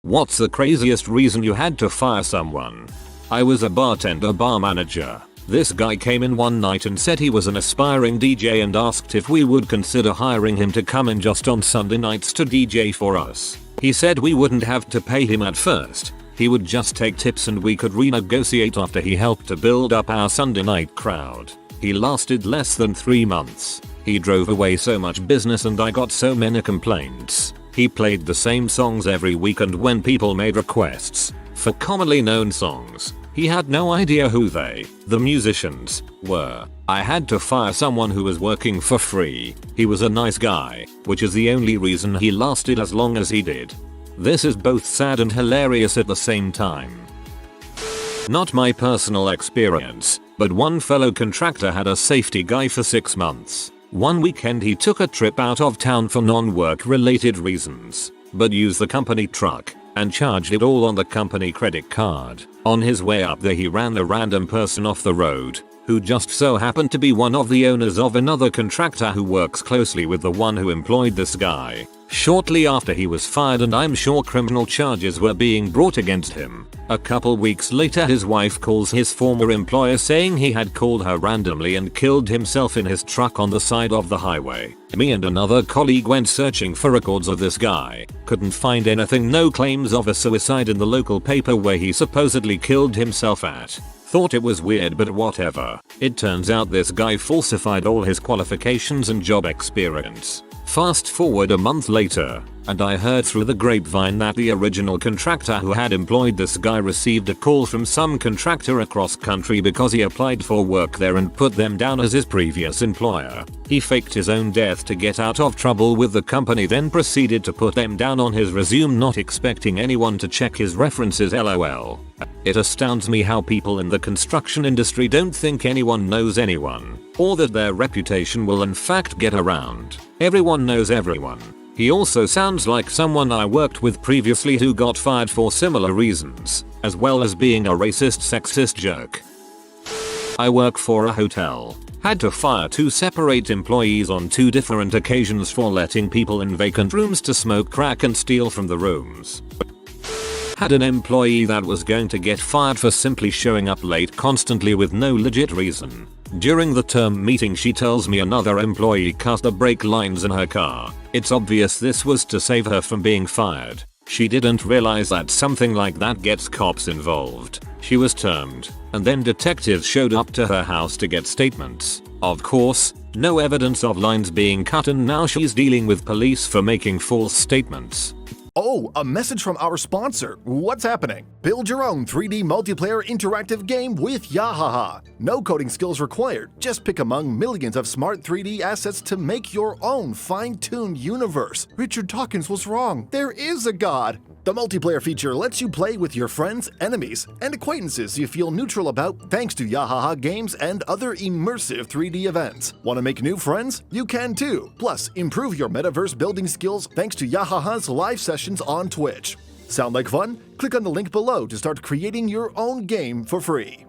What's the craziest reason you had to fire someone? I was a bartender bar manager. This guy came in one night and said he was an aspiring DJ and asked if we would consider hiring him to come in just on Sunday nights to DJ for us. He said we wouldn't have to pay him at first. He would just take tips and we could renegotiate after he helped to build up our Sunday night crowd. He lasted less than 3 months. He drove away so much business and I got so many complaints. He played the same songs every week, and when people made requests for commonly known songs, he had no idea who the musicians, were. I had to fire someone who was working for free. He was a nice guy, which is the only reason he lasted as long as he did. This is both sad and hilarious at the same time. Not my personal experience, but one fellow contractor had a safety guy for 6 months. One weekend he took a trip out of town for non-work related reasons, but used the company truck and charged it all on the company credit card. On his way up there he ran a random person off the road, who just so happened to be one of the owners of another contractor who works closely with the one who employed this guy. Shortly after he was fired, and I'm sure criminal charges were being brought against him. A couple weeks later his wife calls his former employer saying he had called her randomly and killed himself in his truck on the side of the highway. Me and another colleague went searching for records of this guy. Couldn't find anything, no claims of a suicide in the local paper where he supposedly killed himself at. Thought it was weird, but whatever. It turns out this guy falsified all his qualifications and job experience. Fast forward a month later, and I heard through the grapevine that the original contractor who had employed this guy received a call from some contractor across country because he applied for work there and put them down as his previous employer. He faked his own death to get out of trouble with the company, then proceeded to put them down on his resume, not expecting anyone to check his references. LOL. It astounds me how people in the construction industry don't think anyone knows anyone, or that their reputation will in fact get around. Everyone knows everyone. He also sounds like someone I worked with previously who got fired for similar reasons, as well as being a racist, sexist jerk. I work for a hotel. Had to fire 2 separate employees on 2 different occasions for letting people in vacant rooms to smoke crack and steal from the rooms. Had an employee that was going to get fired for simply showing up late constantly with no legit reason. During the term meeting she tells me another employee cut the brake lines in her car. It's obvious this was to save her from being fired. She didn't realize that something like that gets cops involved. She was termed, and then detectives showed up to her house to get statements. Of course, no evidence of lines being cut, and now she's dealing with police for making false statements. Oh, a message from our sponsor. What's happening? Build your own 3D multiplayer interactive game with Yahaha. No coding skills required. Just pick among millions of smart 3D assets to make your own fine-tuned universe. Richard Dawkins was wrong. There is a god. The multiplayer feature lets you play with your friends, enemies, and acquaintances you feel neutral about thanks to Yahaha games and other immersive 3D events. Want to make new friends? You can too. Plus, improve your metaverse building skills thanks to Yahaha's live sessions on Twitch. Sound like fun? Click on the link below to start creating your own game for free.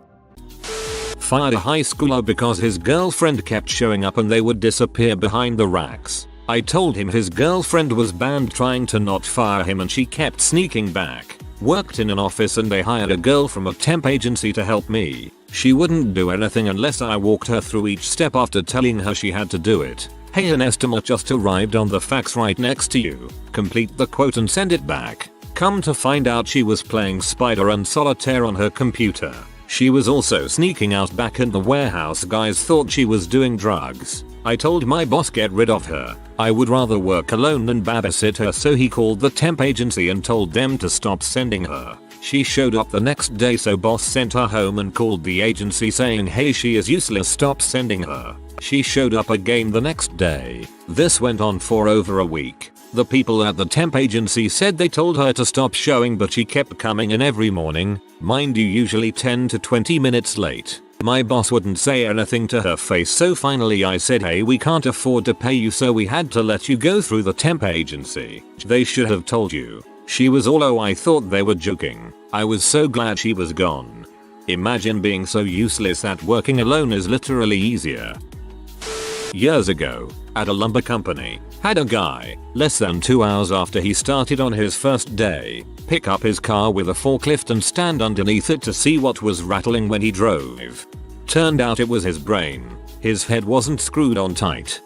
Fired a high schooler because his girlfriend kept showing up and they would disappear behind the racks. I told him his girlfriend was banned, trying to not fire him, and she kept sneaking back. Worked in an office and they hired a girl from a temp agency to help me. She wouldn't do anything unless I walked her through each step after telling her she had to do it. Hey, an estimate just arrived on the fax right next to you. Complete the quote and send it back. Come to find out she was playing Spider and Solitaire on her computer. She was also sneaking out back in the warehouse. Guys thought she was doing drugs. I told my boss get rid of her. I would rather work alone than babysit her, so he called the temp agency and told them to stop sending her. She showed up the next day, so boss sent her home and called the agency saying, hey, she is useless, stop sending her. She showed up again the next day. This went on for over a week. The people at the temp agency said they told her to stop showing, but she kept coming in every morning, mind you usually 10 to 20 minutes late. My boss wouldn't say anything to her face, so finally I said, hey, we can't afford to pay you, so we had to let you go through the temp agency. They should have told you. She was all, oh, I thought they were joking. I was so glad she was gone. Imagine being so useless that working alone is literally easier. Years ago, at a lumber company, had a guy, less than 2 hours after he started on his first day, pick up his car with a forklift and stand underneath it to see what was rattling when he drove. Turned out it was his brain. His head wasn't screwed on tight.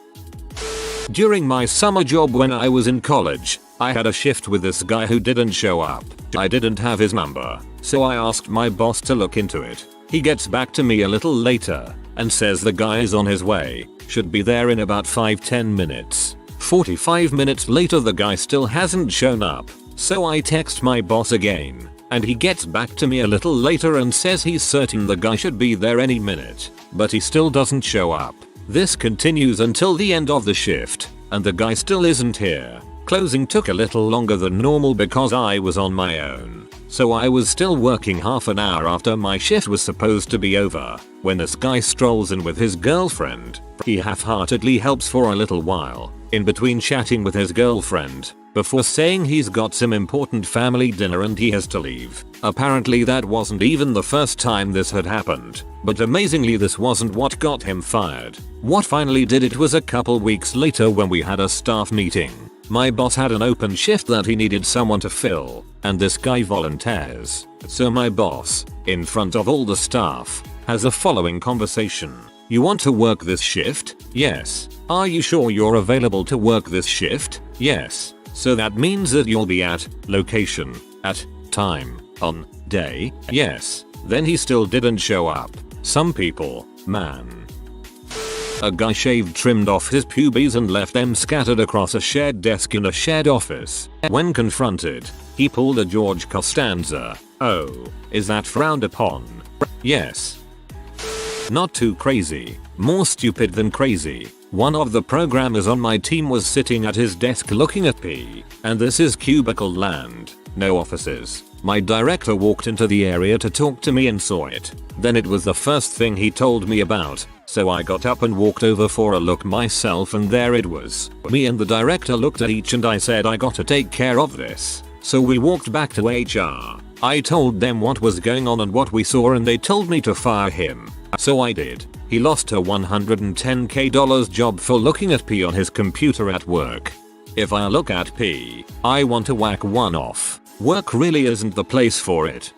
During my summer job when I was in college, I had a shift with this guy who didn't show up. I didn't have his number, so I asked my boss to look into it. He gets back to me a little later and says the guy is on his way, should be there in about 5-10 minutes. 45 minutes later the guy still hasn't shown up, so I text my boss again, and he gets back to me a little later and says he's certain the guy should be there any minute, but he still doesn't show up. This continues until the end of the shift, and the guy still isn't here. Closing took a little longer than normal because I was on my own, so I was still working half an hour after my shift was supposed to be over, when this guy strolls in with his girlfriend. He half-heartedly helps for a little while, in between chatting with his girlfriend, before saying he's got some important family dinner and he has to leave. Apparently that wasn't even the first time this had happened, but amazingly this wasn't what got him fired. What finally did it was a couple weeks later when we had a staff meeting. My boss had an open shift that he needed someone to fill, and this guy volunteers. So my boss, in front of all the staff, has the following conversation. You want to work this shift? Yes. Are you sure you're available to work this shift? Yes. So that means that you'll be at location, at time, on day? Yes. Then he still didn't show up. Some people, man. A guy shaved, trimmed off his pubes and left them scattered across a shared desk in a shared office. When confronted, he pulled a George Costanza. Oh, is that frowned upon? Yes. Not too crazy, more stupid than crazy. One of the programmers on my team was sitting at his desk looking at P, and this is cubicle land, no offices. My director walked into the area to talk to me and saw it. Then it was the first thing he told me about, so I got up and walked over for a look myself, and there it was. Me and the director looked at each and I said I gotta take care of this. So we walked back to HR. I told them what was going on and what we saw, and they told me to fire him. So I did. He lost a $110K job for looking at P on his computer at work. If I look at P, I want to whack one off. Work really isn't the place for it.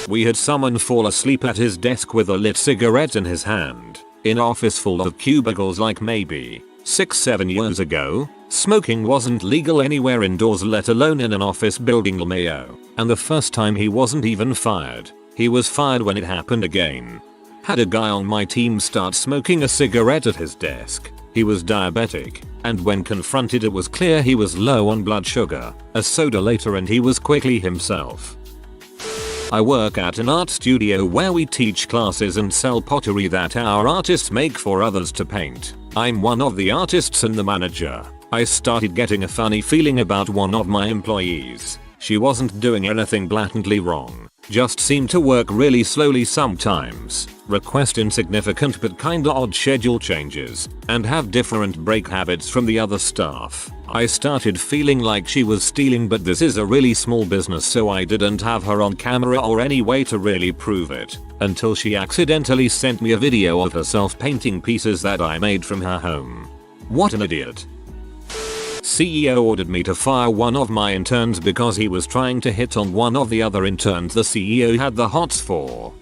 We had someone fall asleep at his desk with a lit cigarette in his hand. In an office full of cubicles like maybe 6-7 years ago, smoking wasn't legal anywhere indoors, let alone in an office building. LMAO. And the first time he wasn't even fired. He was fired when it happened again. Had a guy on my team start smoking a cigarette at his desk. He was diabetic, and when confronted it was clear he was low on blood sugar. A soda later and he was quickly himself. I work at an art studio where we teach classes and sell pottery that our artists make for others to paint. I'm one of the artists and the manager. I started getting a funny feeling about one of my employees. She wasn't doing anything blatantly wrong, just seemed to work really slowly sometimes, request insignificant but kinda odd schedule changes, and have different break habits from the other staff. I started feeling like she was stealing, but this is a really small business so I didn't have her on camera or any way to really prove it, until she accidentally sent me a video of herself painting pieces that I made from her home. What an idiot. CEO ordered me to fire one of my interns because he was trying to hit on one of the other interns the CEO had the hots for.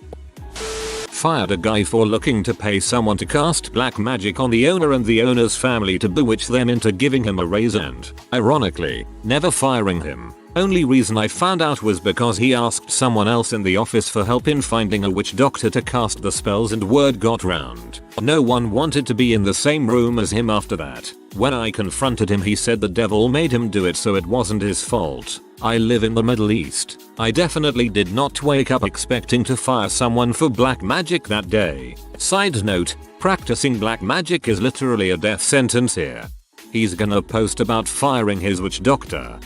Fired a guy for looking to pay someone to cast black magic on the owner and the owner's family to bewitch them into giving him a raise, and, ironically, never firing him. Only reason I found out was because he asked someone else in the office for help in finding a witch doctor to cast the spells and word got round. No one wanted to be in the same room as him after that. When I confronted him he said the devil made him do it so it wasn't his fault. I live in the Middle East. I definitely did not wake up expecting to fire someone for black magic that day. Side note, practicing black magic is literally a death sentence here. He's gonna post about firing his witch doctor.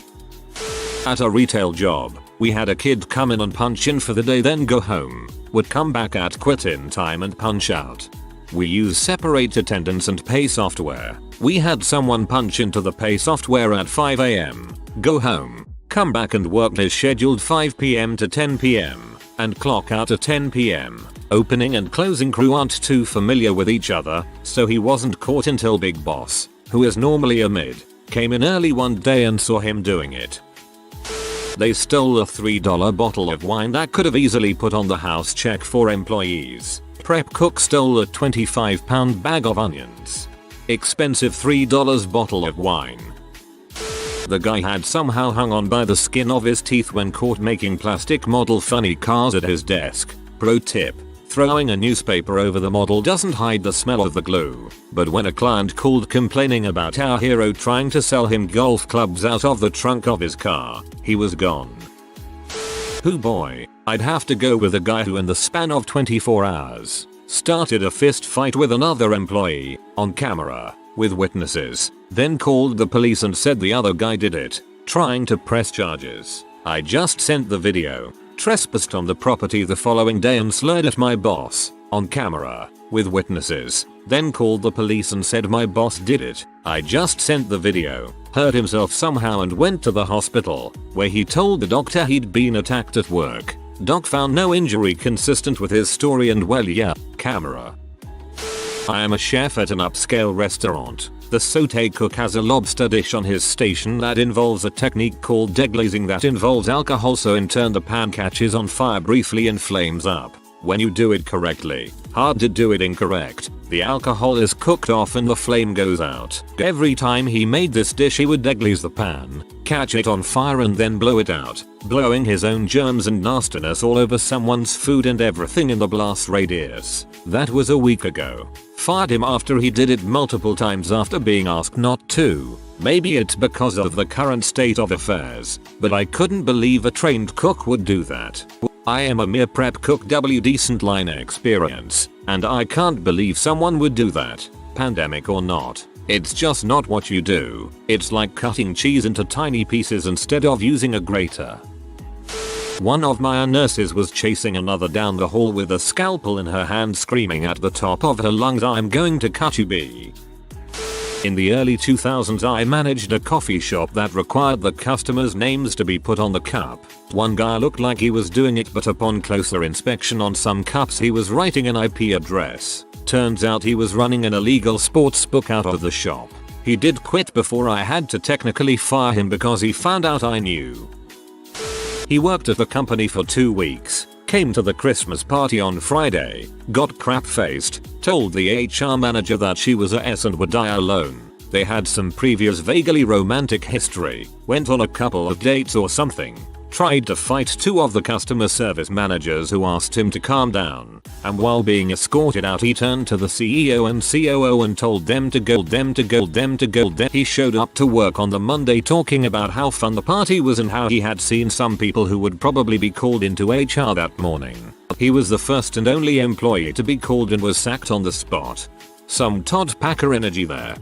At a retail job, we had a kid come in and punch in for the day then go home, would come back at quit-in time and punch out. We use separate attendance and pay software. We had someone punch into the pay software at 5 AM, go home, come back and work his scheduled 5 PM to 10 PM. and clock out at 10 p.m. Opening and closing crew aren't too familiar with each other, so he wasn't caught until Big Boss, who is normally a mid, came in early one day and saw him doing it. They stole a $3 bottle of wine that could have easily put on the house check for employees. Prep cook stole a 25-pound bag of onions. Expensive $3 bottle of wine. The guy had somehow hung on by the skin of his teeth when caught making plastic model funny cars at his desk. Pro tip: throwing a newspaper over the model doesn't hide the smell of the glue. But when a client called complaining about our hero trying to sell him golf clubs out of the trunk of his car, he was gone. Oh boy, I'd have to go with a guy who in the span of 24 hours started a fist fight with another employee on camera with witnesses, then called the police and said the other guy did it, trying to press charges. I just sent the video. Trespassed on the property the following day and slurred at my boss on camera with witnesses, then called the police and said my boss did it. I just sent the video. Hurt himself somehow and went to the hospital, where he told the doctor he'd been attacked at work. Doc found no injury consistent with his story and well yeah, camera. I am a chef at an upscale restaurant. The sauté cook has a lobster dish on his station that involves a technique called deglazing that involves alcohol, so in turn the pan catches on fire briefly and flames up. When you do it correctly, hard to do it incorrect, the alcohol is cooked off and the flame goes out. Every time he made this dish he would deglaze the pan, catch it on fire and then blow it out, blowing his own germs and nastiness all over someone's food and everything in the blast radius. That was a week ago. Fired him after he did it multiple times after being asked not to. Maybe it's because of the current state of affairs, but I couldn't believe a trained cook would do that. I am a mere prep cook decent line experience, and I can't believe someone would do that, pandemic or not. It's just not what you do. It's like cutting cheese into tiny pieces instead of using a grater. One of my nurses was chasing another down the hall with a scalpel in her hand, screaming at the top of her lungs, "I'm going to cut you, B." In the early 2000s I managed a coffee shop that required the customers' names to be put on the cup. One guy looked like he was doing it, but upon closer inspection on some cups he was writing an IP address. Turns out he was running an illegal sports book out of the shop. He did quit before I had to technically fire him because he found out I knew. He worked at the company for 2 weeks, came to the Christmas party on Friday, got crap-faced, told the HR manager that she was a S and would die alone. They had some previous vaguely romantic history, went on a couple of dates or something, tried to fight 2 of the customer service managers who asked him to calm down, and while being escorted out he turned to the CEO and COO and told them to go. He showed up to work on the Monday talking about how fun the party was and how he had seen some people who would probably be called into HR that morning. He was the first and only employee to be called and was sacked on the spot. Some Todd Packer energy there.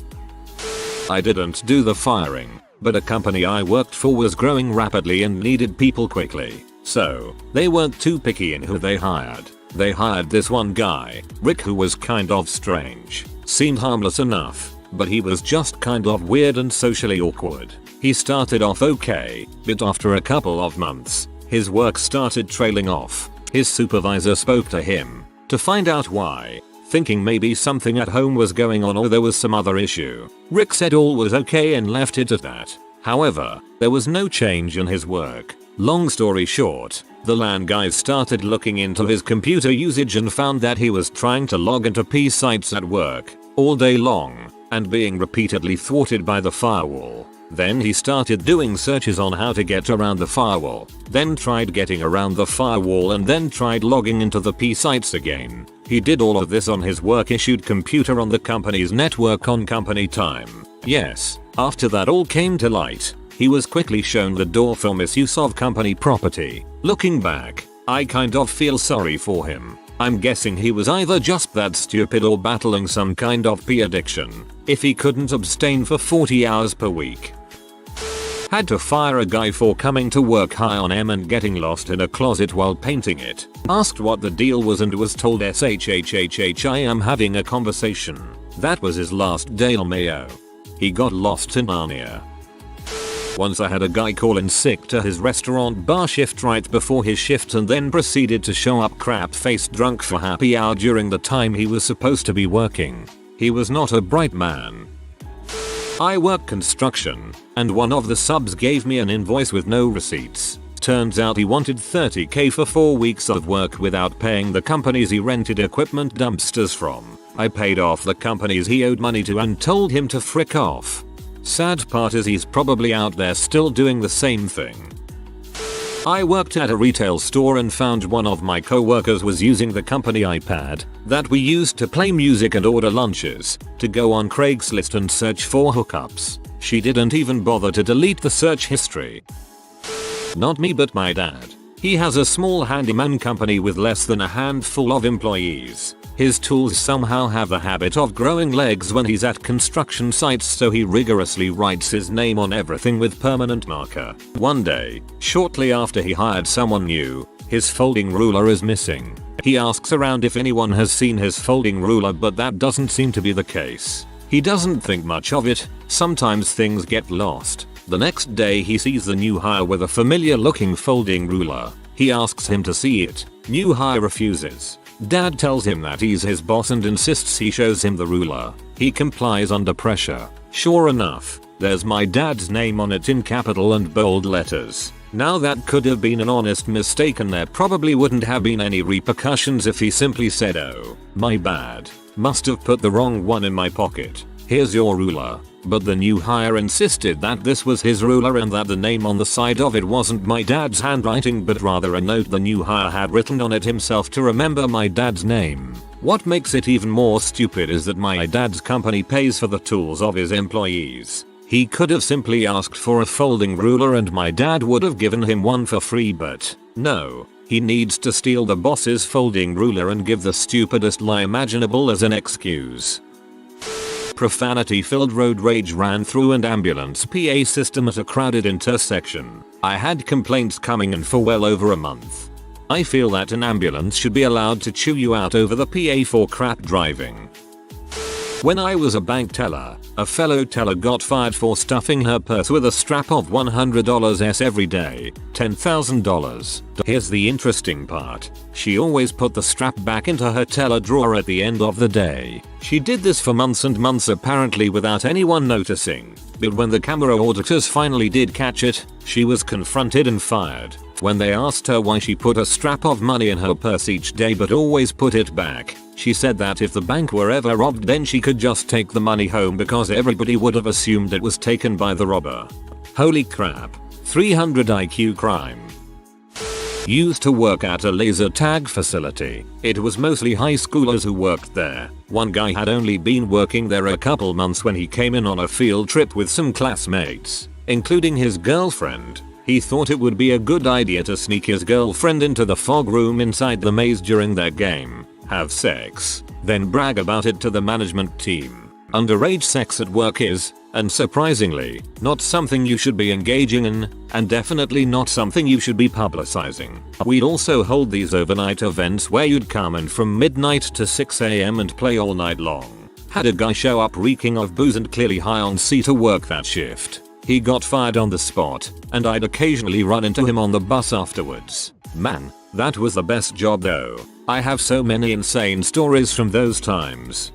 I didn't do the firing, but a company I worked for was growing rapidly and needed people quickly, so they weren't too picky in who they hired. They hired this one guy, Rick, who was kind of strange. Seemed harmless enough, but he was just kind of weird and socially awkward. He started off okay, but after a couple of months, his work started trailing off. His supervisor spoke to him to find out why, thinking maybe something at home was going on or there was some other issue. Rick said all was okay and left it at that. However, there was no change in his work. Long story short, the LAN guys started looking into his computer usage and found that he was trying to log into P sites at work all day long and being repeatedly thwarted by the firewall. Then he started doing searches on how to get around the firewall, then tried getting around the firewall and then tried logging into the P sites again. He did all of this on his work issued computer on the company's network on company time. Yes, after that all came to light, he was quickly shown the door for misuse of company property. Looking back, I kind of feel sorry for him. I'm guessing he was either just that stupid or battling some kind of P addiction, if he couldn't abstain for 40 hours per week. Had to fire a guy for coming to work high on M and getting lost in a closet while painting it. Asked what the deal was and was told SHHHH I am having a conversation. That was his last day on Mayo. He got lost in Narnia. Once I had a guy call in sick to his restaurant bar shift right before his shift and then proceeded to show up crap-faced drunk for happy hour during the time he was supposed to be working. He was not a bright man. I work construction, and one of the subs gave me an invoice with no receipts. Turns out he wanted $30K for 4 weeks of work without paying the companies he rented equipment dumpsters from. I paid off the companies he owed money to and told him to frick off. Sad part is he's probably out there still doing the same thing. I worked at a retail store and found one of my co-workers was using the company iPad that we used to play music and order lunches to go on Craigslist and search for hookups. She didn't even bother to delete the search history. Not me but my dad. He has a small handyman company with less than a handful of employees. His tools somehow have the habit of growing legs when he's at construction sites, so he rigorously writes his name on everything with permanent marker. One day, shortly after he hired someone new, his folding ruler is missing. He asks around if anyone has seen his folding ruler, but that doesn't seem to be the case. He doesn't think much of it. Sometimes things get lost. The next day he sees the new hire with a familiar looking folding ruler. He asks him to see it. New hire refuses. Dad tells him that he's his boss and insists he shows him the ruler. He complies under pressure. Sure enough, there's my dad's name on it in capital and bold letters. Now that could have been an honest mistake and there probably wouldn't have been any repercussions if he simply said, "Oh, my bad. Must have put the wrong one in my pocket. Here's your ruler." But the new hire insisted that this was his ruler and that the name on the side of it wasn't my dad's handwriting but rather a note the new hire had written on it himself to remember my dad's name. What makes it even more stupid is that my dad's company pays for the tools of his employees. He could have simply asked for a folding ruler and my dad would have given him one for free, but no. He needs to steal the boss's folding ruler and give the stupidest lie imaginable as an excuse. Profanity-filled road rage ran through an ambulance PA system at a crowded intersection. I had complaints coming in for well over a month. I feel that an ambulance should be allowed to chew you out over the PA for crap driving. When I was a bank teller, a fellow teller got fired for stuffing her purse with a strap of $100s every day, $10,000. Here's the interesting part. She always put the strap back into her teller drawer at the end of the day. She did this for months and months apparently without anyone noticing. But when the camera auditors finally did catch it, she was confronted and fired. When they asked her why she put a strap of money in her purse each day but always put it back, she said that if the bank were ever robbed then she could just take the money home because everybody would have assumed it was taken by the robber. Holy crap. 300 IQ crime. Used to work at a laser tag facility. It was mostly high schoolers who worked there. One guy had only been working there a couple months when he came in on a field trip with some classmates, including his girlfriend. He thought it would be a good idea to sneak his girlfriend into the fog room inside the maze during their game, have sex, then brag about it to the management team. Underage sex at work is, unsurprisingly, not something you should be engaging in, and definitely not something you should be publicizing. We'd also hold these overnight events where you'd come in from midnight to 6 AM and play all night long. Had a guy show up reeking of booze and clearly high on C to work that shift. He got fired on the spot, and I'd occasionally run into him on the bus afterwards. Man, that was the best job though. I have so many insane stories from those times.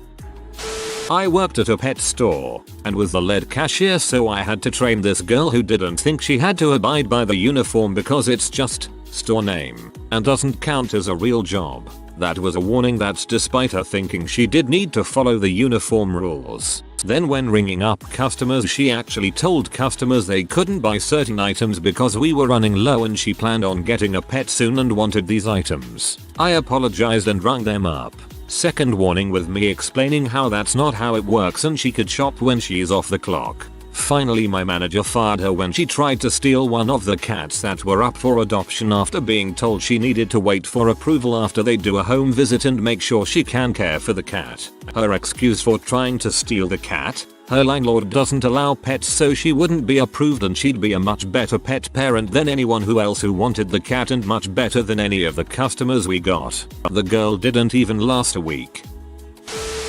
I worked at a pet store and was the lead cashier, so I had to train this girl who didn't think she had to abide by the uniform because it's just store name and doesn't count as a real job. That was a warning that despite her thinking she did need to follow the uniform rules. Then when ringing up customers she actually told customers they couldn't buy certain items because we were running low and she planned on getting a pet soon and wanted these items. I apologized and rung them up. Second warning with me explaining how that's not how it works and she could shop when she's off the clock. Finally my manager fired her when she tried to steal one of the cats that were up for adoption after being told she needed to wait for approval after they do a home visit and make sure she can care for the cat. Her excuse for trying to steal the cat? Her landlord doesn't allow pets so she wouldn't be approved and she'd be a much better pet parent than anyone else who wanted the cat and much better than any of the customers we got. The girl didn't even last a week.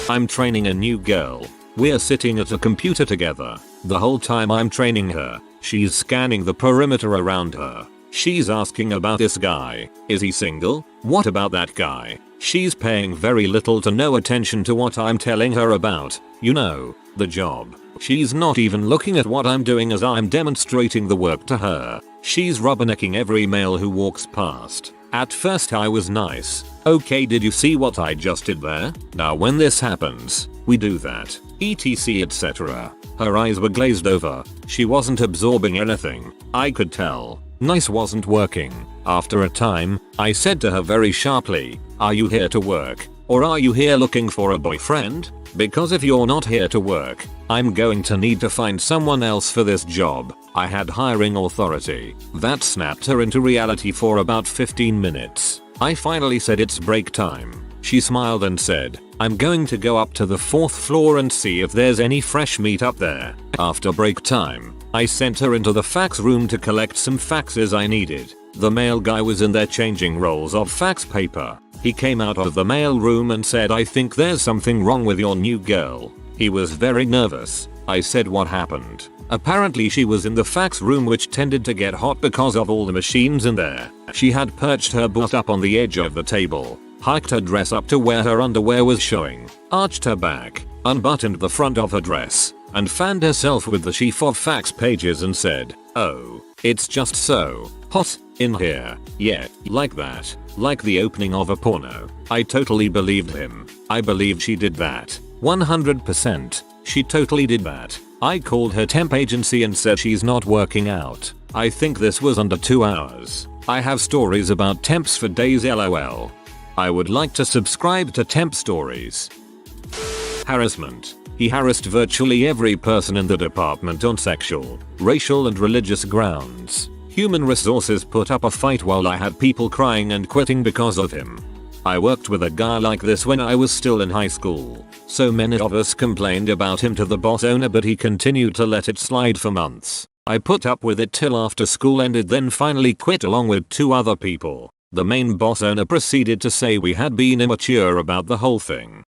I'm training a new girl. We're sitting at a computer together. The whole time I'm training her, She's scanning the perimeter around her. She's asking about this guy. Is he single? What about that guy? She's paying very little to no attention to what I'm telling her about, you know, the job. She's not even looking at what I'm doing as I'm demonstrating the work to her. She's rubbernecking every male who walks past. At first I was nice. Okay, did you see what I just did there? Now when this happens, we do that. etc etc. Her eyes were glazed over. She wasn't absorbing anything. I could tell. Nice wasn't working. After a time, I said to her very sharply, "Are you here to work? Or are you here looking for a boyfriend? Because if you're not here to work, I'm going to need to find someone else for this job." I had hiring authority. That snapped her into reality for about 15 minutes. I finally said it's break time. She smiled and said, "I'm going to go up to the 4th floor and see if there's any fresh meat up there." After break time, I sent her into the fax room to collect some faxes I needed. The mail guy was in there changing rolls of fax paper. He came out of the mail room and said, "I think there's something wrong with your new girl." He was very nervous. I said, "What happened?" Apparently she was in the fax room, which tended to get hot because of all the machines in there. She had perched her butt up on the edge of the table, hiked her dress up to where her underwear was showing, arched her back, unbuttoned the front of her dress, and fanned herself with the sheaf of fax pages and said, "Oh, it's just so hot in here." Yeah, like that. Like the opening of a porno. I totally believed him. I believed she did that. 100%. She totally did that. I called her temp agency and said she's not working out. I think this was under 2 hours. I have stories about temps for days, lol. I would like to subscribe to Temp Stories. Harassment. He harassed virtually every person in the department on sexual, racial and religious grounds. Human resources put up a fight while I had people crying and quitting because of him. I worked with a guy like this when I was still in high school. So many of us complained about him to the boss owner, but he continued to let it slide for months. I put up with it till after school ended, then finally quit along with 2 other people. The main boss owner proceeded to say we had been immature about the whole thing.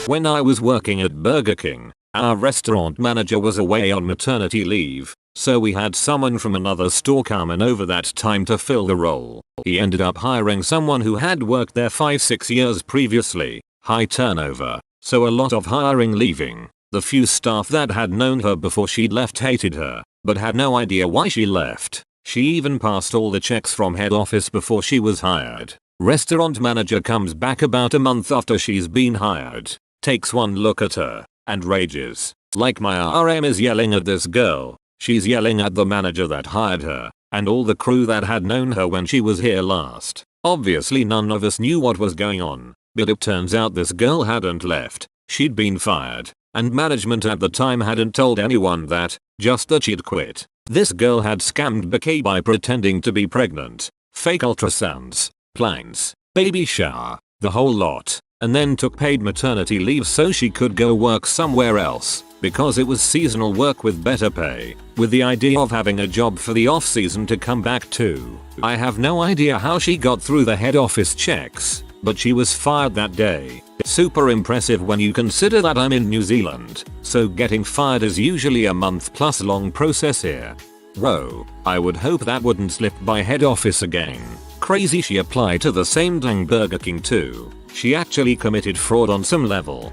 When I was working at Burger King, our restaurant manager was away on maternity leave, so we had someone from another store come in over that time to fill the role. He ended up hiring someone who had worked there 5-6 years previously. High turnover, so a lot of hiring leaving. The few staff that had known her before she'd left hated her, but had no idea why she left. She even passed all the checks from head office before she was hired. Restaurant manager comes back about a month after she's been hired, takes one look at her, and rages. Like my RM is yelling at this girl, she's yelling at the manager that hired her, and all the crew that had known her when she was here last. Obviously none of us knew what was going on, but it turns out this girl hadn't left, she'd been fired, and management at the time hadn't told anyone that, just that she'd quit. This girl had scammed BK by pretending to be pregnant, fake ultrasounds, planes, baby shower, the whole lot, and then took paid maternity leave so she could go work somewhere else, because it was seasonal work with better pay, with the idea of having a job for the off season to come back to. I have no idea how she got through the head office checks, but she was fired that day. Super impressive when you consider that I'm in New Zealand, so getting fired is usually a month+ long process here. Whoa, I would hope that wouldn't slip by head office again. Crazy she applied to the same dang Burger King too. She actually committed fraud on some level.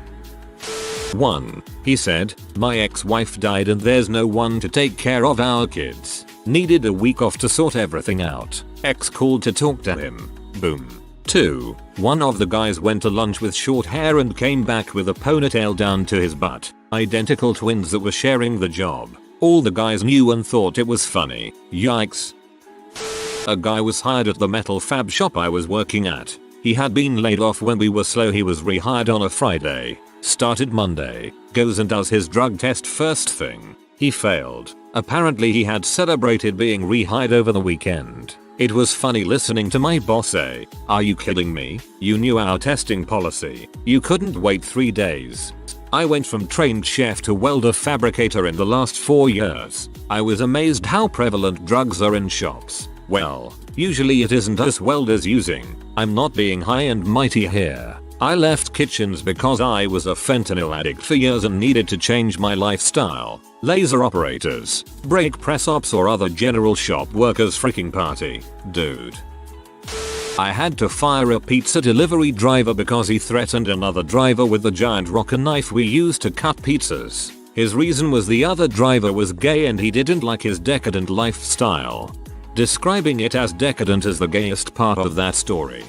1. He said, "My ex-wife died and there's no one to take care of our kids. Needed a week off to sort everything out. Ex called to talk to him. Boom." 2. One of the guys went to lunch with short hair and came back with a ponytail down to his butt. Identical twins that were sharing the job. All the guys knew and thought it was funny. Yikes. A guy was hired at the metal fab shop I was working at. He had been laid off when we were slow. He was rehired on a Friday. Started Monday. Goes and does his drug test first thing. He failed. Apparently he had celebrated being rehired over the weekend. It was funny listening to my boss say, "Are you kidding me? You knew our testing policy. You couldn't wait 3 days." I went from trained chef to welder fabricator in the last 4 years. I was amazed how prevalent drugs are in shops. Well, usually it isn't us welders using. I'm not being high and mighty here. I left kitchens because I was a fentanyl addict for years and needed to change my lifestyle. Laser operators, brake press ops or other general shop workers freaking party, dude. I had to fire a pizza delivery driver because he threatened another driver with the giant rocker knife we used to cut pizzas. His reason was the other driver was gay and he didn't like his decadent lifestyle. Describing it as decadent is the gayest part of that story.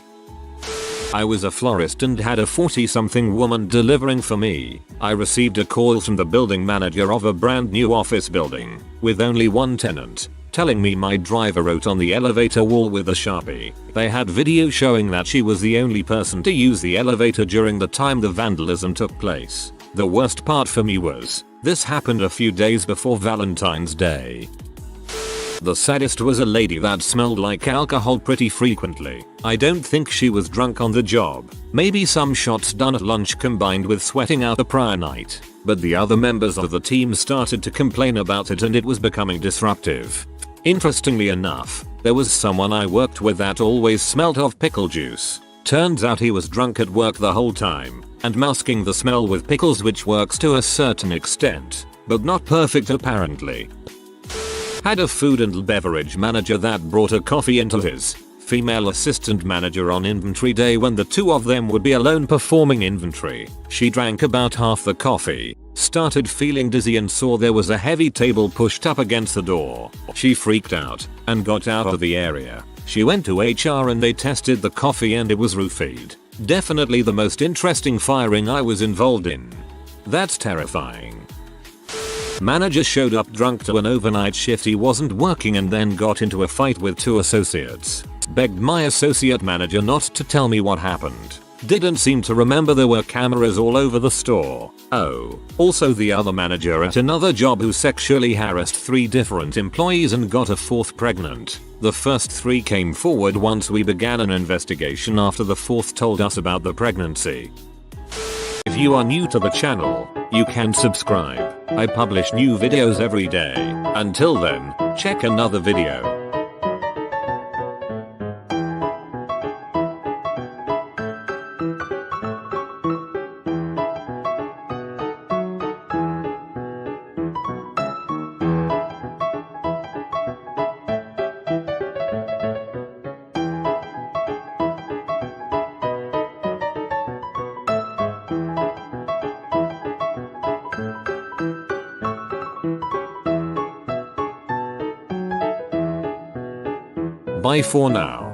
I was a florist and had a 40-something woman delivering for me. I received a call from the building manager of a brand new office building with only one tenant, telling me my driver wrote on the elevator wall with a Sharpie. They had video showing that she was the only person to use the elevator during the time the vandalism took place. The worst part for me was, this happened a few days before Valentine's Day. The saddest was a lady that smelled like alcohol pretty frequently. I don't think she was drunk on the job. Maybe some shots done at lunch combined with sweating out the prior night. But the other members of the team started to complain about it and it was becoming disruptive. Interestingly enough, there was someone I worked with that always smelled of pickle juice. Turns out he was drunk at work the whole time and masking the smell with pickles, which works to a certain extent, but not perfect apparently. Had a food and beverage manager that brought a coffee into his female assistant manager on inventory day when the two of them would be alone performing inventory. She drank about half the coffee, started feeling dizzy and saw there was a heavy table pushed up against the door. She freaked out and got out of the area. She went to HR and they tested the coffee and it was roofied. Definitely the most interesting firing I was involved in. That's terrifying. Manager showed up drunk to an overnight shift he wasn't working and then got into a fight with two associates. Begged my associate manager not to tell me what happened. Didn't seem to remember there were cameras all over the store. Oh, also the other manager at another job who sexually harassed 3 different employees and got a 4th pregnant. The first 3 came forward once we began an investigation after the 4th told us about the pregnancy. If you are new to the channel, you can subscribe. I publish new videos every day. Until then, check another video. Bye for now.